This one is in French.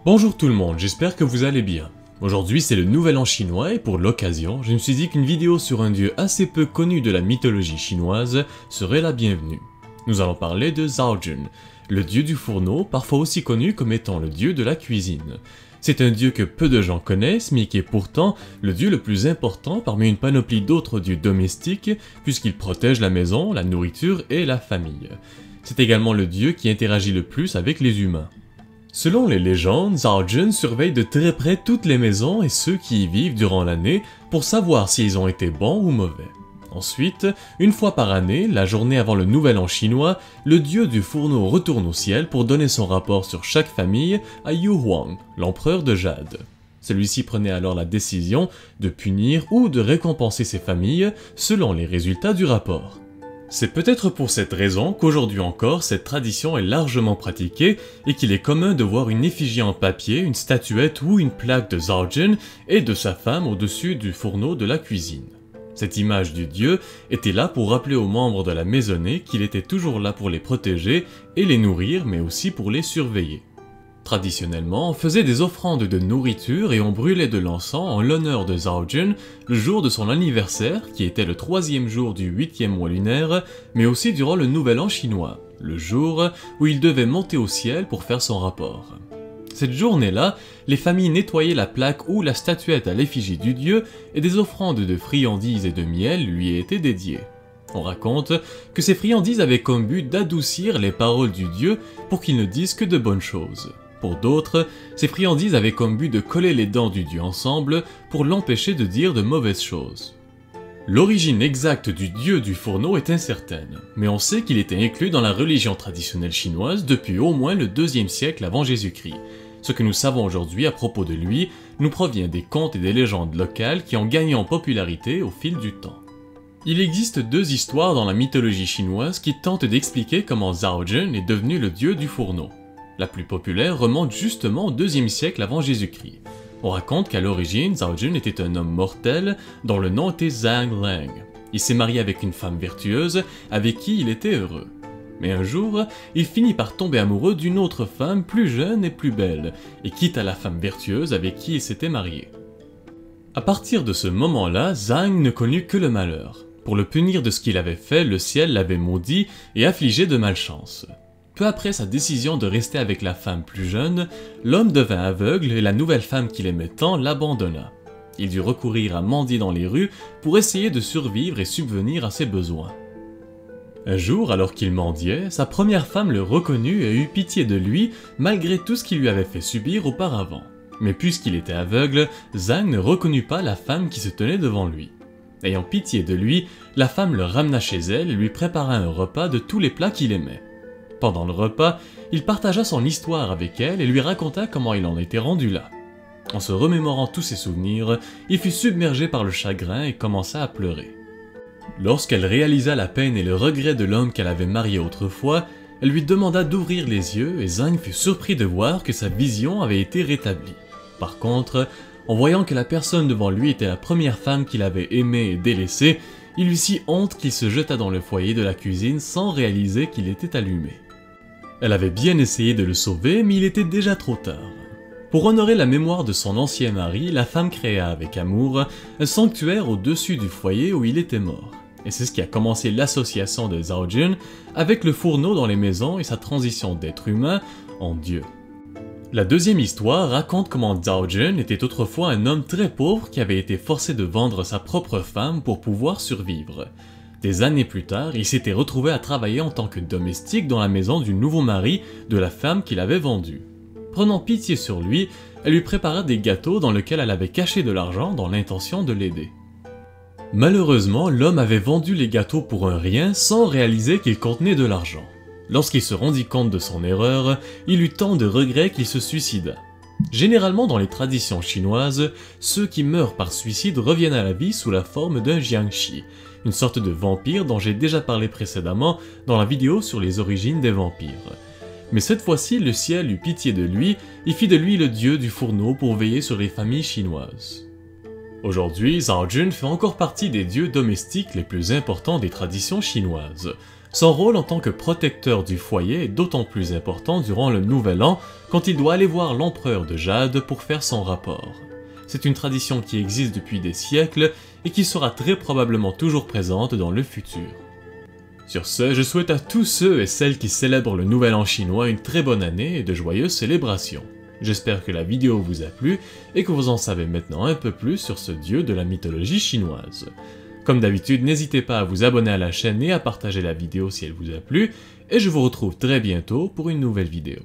Bonjour tout le monde, j'espère que vous allez bien. Aujourd'hui c'est le nouvel an chinois et pour l'occasion, je me suis dit qu'une vidéo sur un dieu assez peu connu de la mythologie chinoise serait la bienvenue. Nous allons parler de Zhao Jun, le dieu du fourneau, parfois aussi connu comme étant le dieu de la cuisine. C'est un dieu que peu de gens connaissent, mais qui est pourtant le dieu le plus important parmi une panoplie d'autres dieux domestiques, puisqu'il protège la maison, la nourriture et la famille. C'est également le dieu qui interagit le plus avec les humains. Selon les légendes, Zhao Jun surveille de très près toutes les maisons et ceux qui y vivent durant l'année pour savoir s'ils ont été bons ou mauvais. Ensuite, une fois par année, la journée avant le nouvel an chinois, le dieu du fourneau retourne au ciel pour donner son rapport sur chaque famille à Yu Huang, l'empereur de Jade. Celui-ci prenait alors la décision de punir ou de récompenser ses familles selon les résultats du rapport. C'est peut-être pour cette raison qu'aujourd'hui encore cette tradition est largement pratiquée et qu'il est commun de voir une effigie en papier, une statuette ou une plaque de Zhao Jun et de sa femme au-dessus du fourneau de la cuisine. Cette image du dieu était là pour rappeler aux membres de la maisonnée qu'il était toujours là pour les protéger et les nourrir mais aussi pour les surveiller. Traditionnellement, on faisait des offrandes de nourriture et on brûlait de l'encens en l'honneur de Zhao Jun le jour de son anniversaire, qui était le 3e jour du 8e mois lunaire, mais aussi durant le nouvel an chinois, le jour où il devait monter au ciel pour faire son rapport. Cette journée-là, les familles nettoyaient la plaque ou la statuette à l'effigie du dieu et des offrandes de friandises et de miel lui étaient dédiées. On raconte que ces friandises avaient comme but d'adoucir les paroles du dieu pour qu'il ne dise que de bonnes choses. Pour d'autres, ces friandises avaient comme but de coller les dents du dieu ensemble pour l'empêcher de dire de mauvaises choses. L'origine exacte du dieu du fourneau est incertaine, mais on sait qu'il était inclus dans la religion traditionnelle chinoise depuis au moins le 2e siècle avant Jésus-Christ. Ce que nous savons aujourd'hui à propos de lui nous provient des contes et des légendes locales qui ont gagné en popularité au fil du temps. Il existe 2 histoires dans la mythologie chinoise qui tentent d'expliquer comment Zhao Jun est devenu le dieu du fourneau. La plus populaire remonte justement au 2e siècle avant Jésus-Christ. On raconte qu'à l'origine, Zhao Jun était un homme mortel dont le nom était Zhang Lang. Il s'est marié avec une femme vertueuse avec qui il était heureux. Mais un jour, il finit par tomber amoureux d'une autre femme plus jeune et plus belle, et quitta la femme vertueuse avec qui il s'était marié. À partir de ce moment-là, Zhang ne connut que le malheur. Pour le punir de ce qu'il avait fait, le ciel l'avait maudit et affligé de malchance. Peu après sa décision de rester avec la femme plus jeune, l'homme devint aveugle et la nouvelle femme qu'il aimait tant l'abandonna. Il dut recourir à mendier dans les rues pour essayer de survivre et subvenir à ses besoins. Un jour, alors qu'il mendiait, sa première femme le reconnut et eut pitié de lui malgré tout ce qu'il lui avait fait subir auparavant. Mais puisqu'il était aveugle, Zhang ne reconnut pas la femme qui se tenait devant lui. Ayant pitié de lui, la femme le ramena chez elle et lui prépara un repas de tous les plats qu'il aimait. Pendant le repas, il partagea son histoire avec elle et lui raconta comment il en était rendu là. En se remémorant tous ses souvenirs, il fut submergé par le chagrin et commença à pleurer. Lorsqu'elle réalisa la peine et le regret de l'homme qu'elle avait marié autrefois, elle lui demanda d'ouvrir les yeux et Zhang fut surpris de voir que sa vision avait été rétablie. Par contre, en voyant que la personne devant lui était la première femme qu'il avait aimée et délaissée, il eut si honte qu'il se jeta dans le foyer de la cuisine sans réaliser qu'il était allumé. Elle avait bien essayé de le sauver, mais il était déjà trop tard. Pour honorer la mémoire de son ancien mari, la femme créa avec amour un sanctuaire au-dessus du foyer où il était mort. Et c'est ce qui a commencé l'association de Zhao Jun avec le fourneau dans les maisons et sa transition d'être humain en dieu. La 2e histoire raconte comment Zhao Jun était autrefois un homme très pauvre qui avait été forcé de vendre sa propre femme pour pouvoir survivre. Des années plus tard, il s'était retrouvé à travailler en tant que domestique dans la maison du nouveau mari de la femme qu'il avait vendue. Prenant pitié sur lui, elle lui prépara des gâteaux dans lesquels elle avait caché de l'argent dans l'intention de l'aider. Malheureusement, l'homme avait vendu les gâteaux pour un rien sans réaliser qu'ils contenaient de l'argent. Lorsqu'il se rendit compte de son erreur, il eut tant de regrets qu'il se suicida. Généralement dans les traditions chinoises, ceux qui meurent par suicide reviennent à la vie sous la forme d'un jiangshi, une sorte de vampire dont j'ai déjà parlé précédemment dans la vidéo sur les origines des vampires. Mais cette fois-ci, le ciel eut pitié de lui et fit de lui le dieu du fourneau pour veiller sur les familles chinoises. Aujourd'hui, Zhao Jun fait encore partie des dieux domestiques les plus importants des traditions chinoises. Son rôle en tant que protecteur du foyer est d'autant plus important durant le Nouvel An, quand il doit aller voir l'empereur de Jade pour faire son rapport. C'est une tradition qui existe depuis des siècles et qui sera très probablement toujours présente dans le futur. Sur ce, je souhaite à tous ceux et celles qui célèbrent le Nouvel An chinois une très bonne année et de joyeuses célébrations. J'espère que la vidéo vous a plu et que vous en savez maintenant un peu plus sur ce dieu de la mythologie chinoise. Comme d'habitude, n'hésitez pas à vous abonner à la chaîne et à partager la vidéo si elle vous a plu, et je vous retrouve très bientôt pour une nouvelle vidéo.